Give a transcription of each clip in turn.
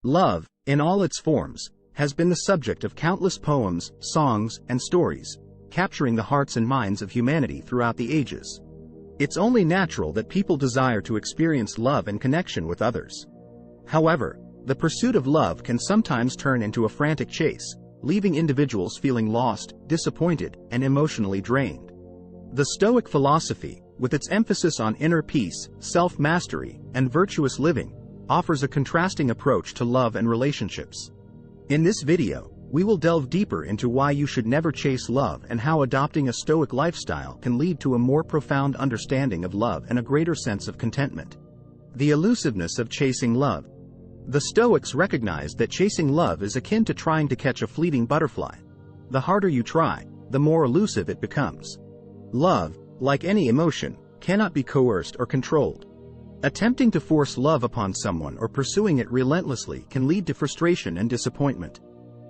Love, in all its forms, has been the subject of countless poems, songs, and stories, capturing the hearts and minds of humanity throughout the ages. It's only natural that people desire to experience love and connection with others. However, the pursuit of love can sometimes turn into a frantic chase, leaving individuals feeling lost, disappointed, and emotionally drained. The Stoic philosophy, with its emphasis on inner peace, self-mastery, and virtuous living, offers a contrasting approach to love and relationships. In this video, we will delve deeper into why you should never chase love and how adopting a Stoic lifestyle can lead to a more profound understanding of love and a greater sense of contentment. The elusiveness of chasing love. The Stoics recognized that chasing love is akin to trying to catch a fleeting butterfly. The harder you try, the more elusive it becomes. Love, like any emotion, cannot be coerced or controlled. Attempting to force love upon someone or pursuing it relentlessly can lead to frustration and disappointment.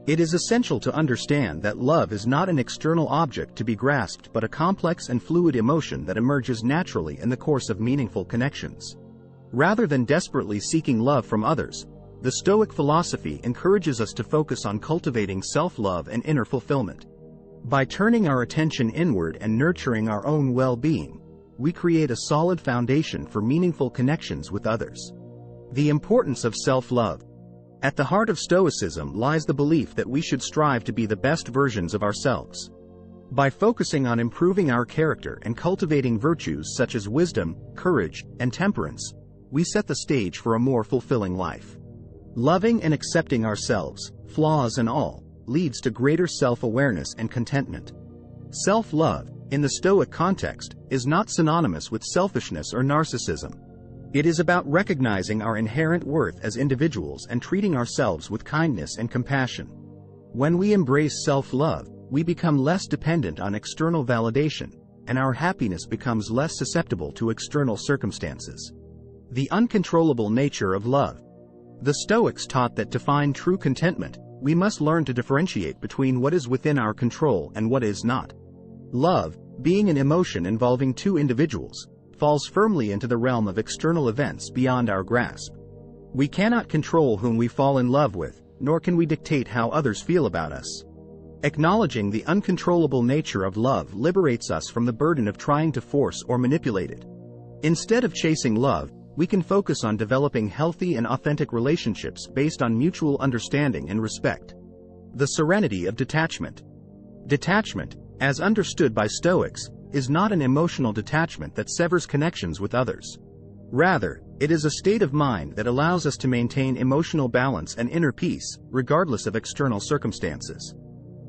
It is essential to understand that love is not an external object to be grasped but a complex and fluid emotion that emerges naturally in the course of meaningful connections. Rather than desperately seeking love from others, the Stoic philosophy encourages us to focus on cultivating self-love and inner fulfillment. By turning our attention inward and nurturing our own well-being, we create a solid foundation for meaningful connections with others. The importance of self-love. At the heart of Stoicism lies the belief that we should strive to be the best versions of ourselves. By focusing on improving our character and cultivating virtues such as wisdom, courage, and temperance, we set the stage for a more fulfilling life. Loving and accepting ourselves, flaws and all, leads to greater self-awareness and contentment. Self-love, in the Stoic context, is not synonymous with selfishness or narcissism. It is about recognizing our inherent worth as individuals and treating ourselves with kindness and compassion. When we embrace self-love, we become less dependent on external validation, and our happiness becomes less susceptible to external circumstances. The uncontrollable nature of love. The Stoics taught that to find true contentment, we must learn to differentiate between what is within our control and what is not. Love, being an emotion involving two individuals, falls firmly into the realm of external events beyond our grasp. We cannot control whom we fall in love with, nor can we dictate how others feel about us. Acknowledging the uncontrollable nature of love liberates us from the burden of trying to force or manipulate it. Instead of chasing love, we can focus on developing healthy and authentic relationships based on mutual understanding and respect. The Serenity of Detachment. Detachment, as understood by Stoics, is not an emotional detachment that severs connections with others. Rather, it is a state of mind that allows us to maintain emotional balance and inner peace, regardless of external circumstances.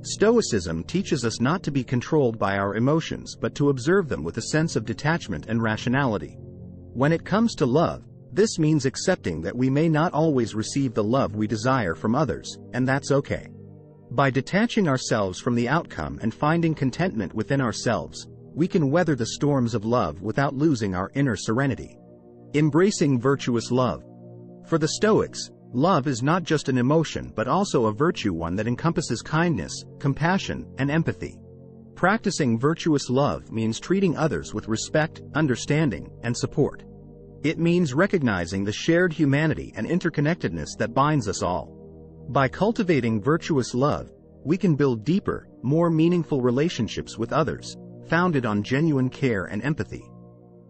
Stoicism teaches us not to be controlled by our emotions but to observe them with a sense of detachment and rationality. When it comes to love, this means accepting that we may not always receive the love we desire from others, and that's okay. By detaching ourselves from the outcome and finding contentment within ourselves, we can weather the storms of love without losing our inner serenity. Embracing virtuous love. For the Stoics, love is not just an emotion but also a virtue, one that encompasses kindness, compassion, and empathy. Practicing virtuous love means treating others with respect, understanding, and support. It means recognizing the shared humanity and interconnectedness that binds us all. By cultivating virtuous love, we can build deeper, more meaningful relationships with others, founded on genuine care and empathy.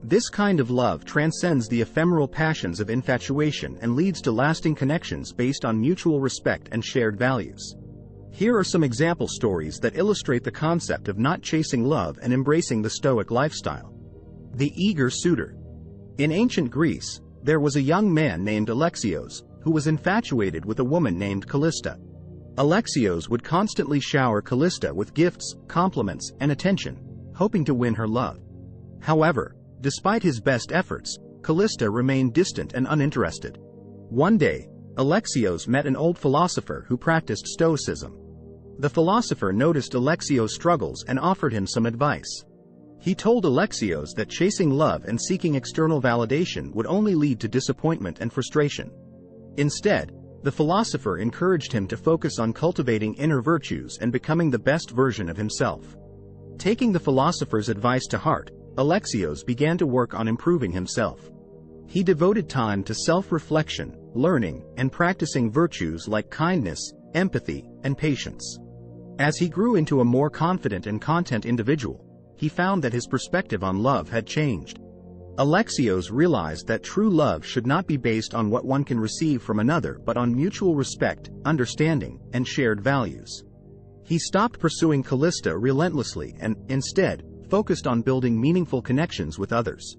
This kind of love transcends the ephemeral passions of infatuation and leads to lasting connections based on mutual respect and shared values. Here are some example stories that illustrate the concept of not chasing love and embracing the Stoic lifestyle. The eager suitor. In ancient Greece, there was a young man named Alexios, who was infatuated with a woman named Callista. Alexios would constantly shower Callista with gifts, compliments, and attention, hoping to win her love. However, despite his best efforts, Callista remained distant and uninterested. One day, Alexios met an old philosopher who practiced Stoicism. The philosopher noticed Alexios' struggles and offered him some advice. He told Alexios that chasing love and seeking external validation would only lead to disappointment and frustration. Instead, the philosopher encouraged him to focus on cultivating inner virtues and becoming the best version of himself. Taking the philosopher's advice to heart, Alexios began to work on improving himself. He devoted time to self-reflection, learning, and practicing virtues like kindness, empathy, and patience. As he grew into a more confident and content individual, he found that his perspective on love had changed. Alexios realized that true love should not be based on what one can receive from another but on mutual respect, understanding, and shared values. He stopped pursuing Callista relentlessly and, instead, focused on building meaningful connections with others.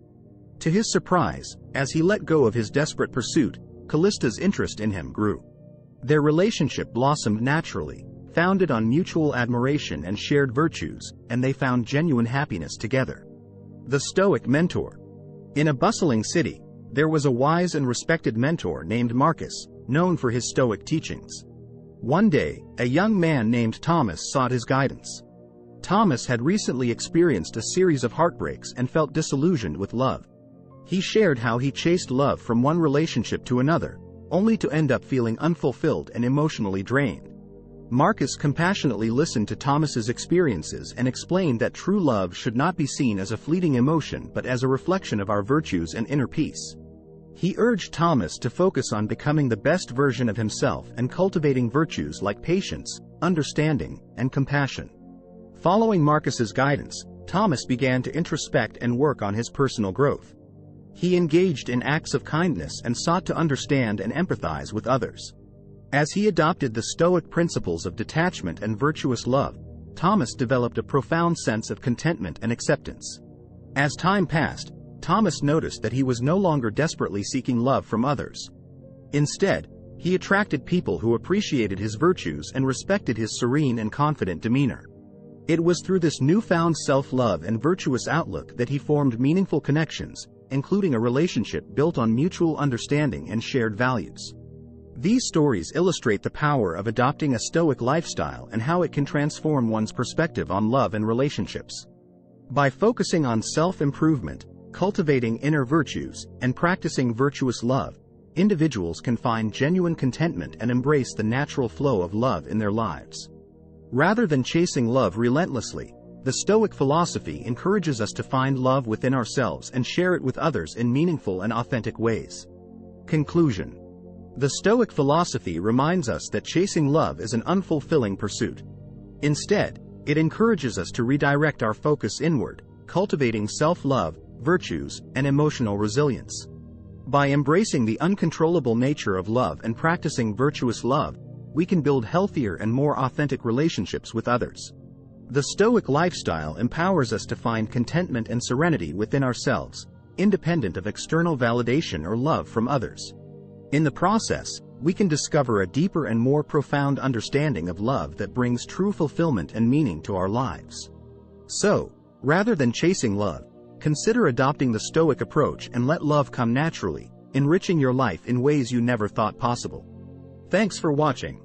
To his surprise, as he let go of his desperate pursuit, Callista's interest in him grew. Their relationship blossomed naturally, founded on mutual admiration and shared virtues, and they found genuine happiness together. The Stoic mentor. In a bustling city, there was a wise and respected mentor named Marcus, known for his Stoic teachings. One day, a young man named Thomas sought his guidance. Thomas had recently experienced a series of heartbreaks and felt disillusioned with love. He shared how he chased love from one relationship to another, only to end up feeling unfulfilled and emotionally drained. Marcus compassionately listened to Thomas's experiences and explained that true love should not be seen as a fleeting emotion but as a reflection of our virtues and inner peace. He urged Thomas to focus on becoming the best version of himself and cultivating virtues like patience, understanding, and compassion. Following Marcus's guidance, Thomas began to introspect and work on his personal growth. He engaged in acts of kindness and sought to understand and empathize with others. As he adopted the Stoic principles of detachment and virtuous love, Thomas developed a profound sense of contentment and acceptance. As time passed, Thomas noticed that he was no longer desperately seeking love from others. Instead, he attracted people who appreciated his virtues and respected his serene and confident demeanor. It was through this newfound self-love and virtuous outlook that he formed meaningful connections, including a relationship built on mutual understanding and shared values. These stories illustrate the power of adopting a Stoic lifestyle and how it can transform one's perspective on love and relationships. By focusing on self-improvement, cultivating inner virtues, and practicing virtuous love, individuals can find genuine contentment and embrace the natural flow of love in their lives. Rather than chasing love relentlessly, the Stoic philosophy encourages us to find love within ourselves and share it with others in meaningful and authentic ways. Conclusion. The Stoic philosophy reminds us that chasing love is an unfulfilling pursuit. Instead, it encourages us to redirect our focus inward, cultivating self-love, virtues, and emotional resilience. By embracing the uncontrollable nature of love and practicing virtuous love, we can build healthier and more authentic relationships with others. The Stoic lifestyle empowers us to find contentment and serenity within ourselves, independent of external validation or love from others. In the process, we can discover a deeper and more profound understanding of love that brings true fulfillment and meaning to our lives. So, rather than chasing love, consider adopting the Stoic approach and let love come naturally, enriching your life in ways you never thought possible. Thanks for watching.